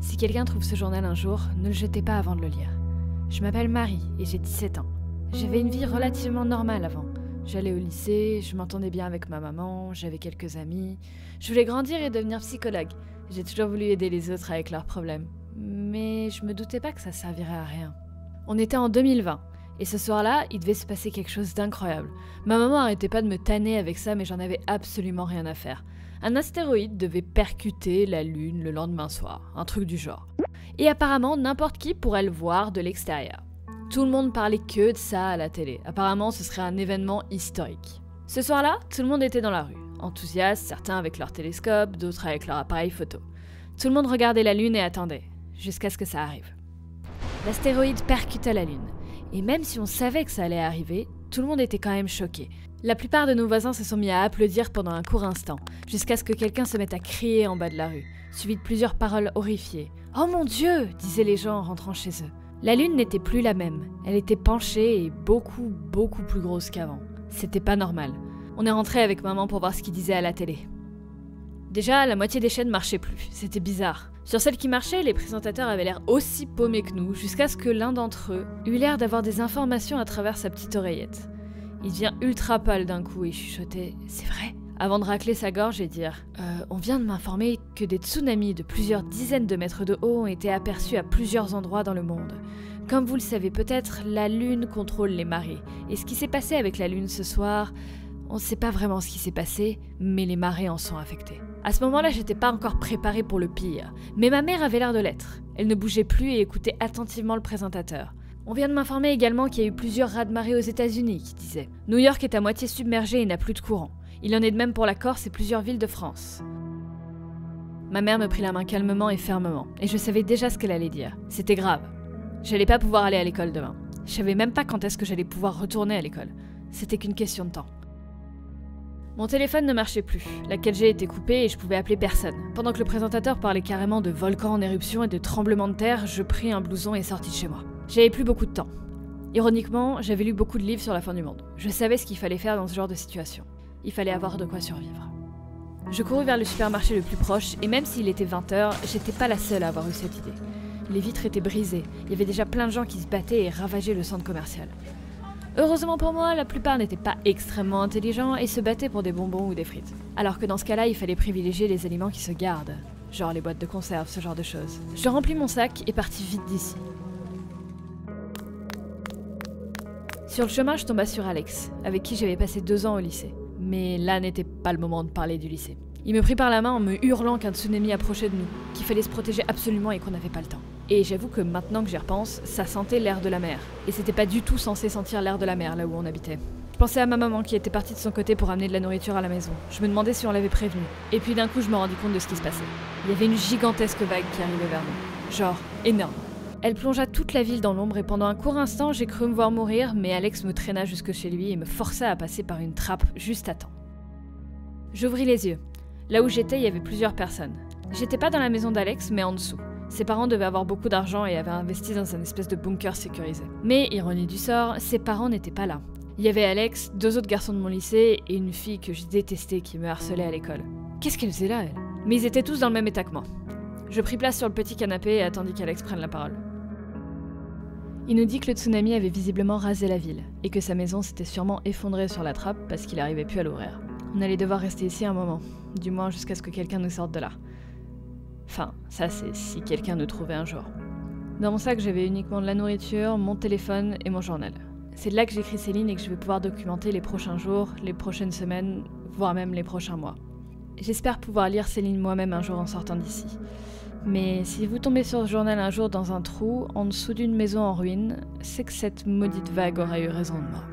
Si quelqu'un trouve ce journal un jour, ne le jetez pas avant de le lire. Je m'appelle Marie et j'ai 17 ans. J'avais une vie relativement normale avant. J'allais au lycée, je m'entendais bien avec ma maman, j'avais quelques amis. Je voulais grandir et devenir psychologue. J'ai toujours voulu aider les autres avec leurs problèmes. Mais je me doutais pas que ça servirait à rien. On était en 2020. Et ce soir-là, il devait se passer quelque chose d'incroyable. Ma maman arrêtait pas de me tanner avec ça, mais j'en avais absolument rien à faire. Un astéroïde devait percuter la Lune le lendemain soir, un truc du genre. Et apparemment, n'importe qui pourrait le voir de l'extérieur. Tout le monde parlait que de ça à la télé. Apparemment, ce serait un événement historique. Ce soir-là, tout le monde était dans la rue. Enthousiastes, certains avec leur télescope, d'autres avec leur appareil photo. Tout le monde regardait la Lune et attendait, jusqu'à ce que ça arrive. L'astéroïde percuta la Lune. Et même si on savait que ça allait arriver, tout le monde était quand même choqué. La plupart de nos voisins se sont mis à applaudir pendant un court instant, jusqu'à ce que quelqu'un se mette à crier en bas de la rue, suivi de plusieurs paroles horrifiées. « Oh mon Dieu !» disaient les gens en rentrant chez eux. La Lune n'était plus la même. Elle était penchée et beaucoup plus grosse qu'avant. C'était pas normal. On est rentré avec maman pour voir ce qu'ils disaient à la télé. Déjà, la moitié des chaînes marchaient plus. C'était bizarre. Sur celles qui marchaient, les présentateurs avaient l'air aussi paumés que nous, jusqu'à ce que l'un d'entre eux eut l'air d'avoir des informations à travers sa petite oreillette. Il devient ultra pâle d'un coup et chuchotait « C'est vrai ?» avant de racler sa gorge et dire « On vient de m'informer que des tsunamis de plusieurs dizaines de mètres de haut ont été aperçus à plusieurs endroits dans le monde. Comme vous le savez peut-être, la Lune contrôle les marées. Et ce qui s'est passé avec la Lune ce soir, on ne sait pas vraiment ce qui s'est passé, mais les marées en sont affectées. » À ce moment-là, j'étais pas encore préparée pour le pire, mais ma mère avait l'air de l'être. Elle ne bougeait plus et écoutait attentivement le présentateur. On vient de m'informer également qu'il y a eu plusieurs raz-de-marée aux États-Unis, qui disait. New York est à moitié submergée et n'a plus de courant. Il en est de même pour la Corse et plusieurs villes de France. Ma mère me prit la main calmement et fermement, et je savais déjà ce qu'elle allait dire. C'était grave. J'allais pas pouvoir aller à l'école demain. Je savais même pas quand est-ce que j'allais pouvoir retourner à l'école. C'était qu'une question de temps. Mon téléphone ne marchait plus, la 4G était coupée et je pouvais appeler personne. Pendant que le présentateur parlait carrément de volcans en éruption et de tremblements de terre, je pris un blouson et sortis de chez moi. J'avais plus beaucoup de temps. Ironiquement, j'avais lu beaucoup de livres sur la fin du monde. Je savais ce qu'il fallait faire dans ce genre de situation. Il fallait avoir de quoi survivre. Je courus vers le supermarché le plus proche et même s'il était 20h, j'étais pas la seule à avoir eu cette idée. Les vitres étaient brisées, il y avait déjà plein de gens qui se battaient et ravageaient le centre commercial. Heureusement pour moi, la plupart n'étaient pas extrêmement intelligents et se battaient pour des bonbons ou des frites. Alors que dans ce cas-là, il fallait privilégier les aliments qui se gardent. Genre les boîtes de conserve, ce genre de choses. Je remplis mon sac et partis vite d'ici. Sur le chemin, je tomba sur Alex, avec qui j'avais passé 2 ans au lycée. Mais là n'était pas le moment de parler du lycée. Il me prit par la main en me hurlant qu'un tsunami approchait de nous, qu'il fallait se protéger absolument et qu'on n'avait pas le temps. Et j'avoue que maintenant que j'y repense, ça sentait l'air de la mer. Et c'était pas du tout censé sentir l'air de la mer là où on habitait. Je pensais à ma maman qui était partie de son côté pour amener de la nourriture à la maison. Je me demandais si on l'avait prévenue. Et puis d'un coup, je me rendis compte de ce qui se passait. Il y avait une gigantesque vague qui arrivait vers nous. Genre, énorme. Elle plongea toute la ville dans l'ombre et pendant un court instant, j'ai cru me voir mourir, mais Alex me traîna jusque chez lui et me força à passer par une trappe juste à temps. J'ouvris les yeux. Là où j'étais, il y avait plusieurs personnes. J'étais pas dans la maison d'Alex, mais en dessous. Ses parents devaient avoir beaucoup d'argent et avaient investi dans un espèce de bunker sécurisé. Mais, ironie du sort, ses parents n'étaient pas là. Il y avait Alex, 2 autres garçons de mon lycée et une fille que je détestais qui me harcelait à l'école. Qu'est-ce qu'elle faisait là, elle? Mais ils étaient tous dans le même état que moi. Je pris place sur le petit canapé et attendis qu'Alex prenne la parole. Il nous dit que le tsunami avait visiblement rasé la ville et que sa maison s'était sûrement effondrée sur la trappe parce qu'il n'arrivait plus à l'ouvrir. On allait devoir rester ici un moment, du moins jusqu'à ce que quelqu'un nous sorte de là. Enfin, ça c'est si quelqu'un nous trouvait un jour. Dans mon sac, j'avais uniquement de la nourriture, mon téléphone et mon journal. C'est de là que j'écris ces lignes et que je vais pouvoir documenter les prochains jours, les prochaines semaines, voire même les prochains mois. J'espère pouvoir lire ces lignes moi-même un jour en sortant d'ici. Mais si vous tombez sur ce journal un jour dans un trou, en dessous d'une maison en ruine, c'est que cette maudite vague aura eu raison de moi.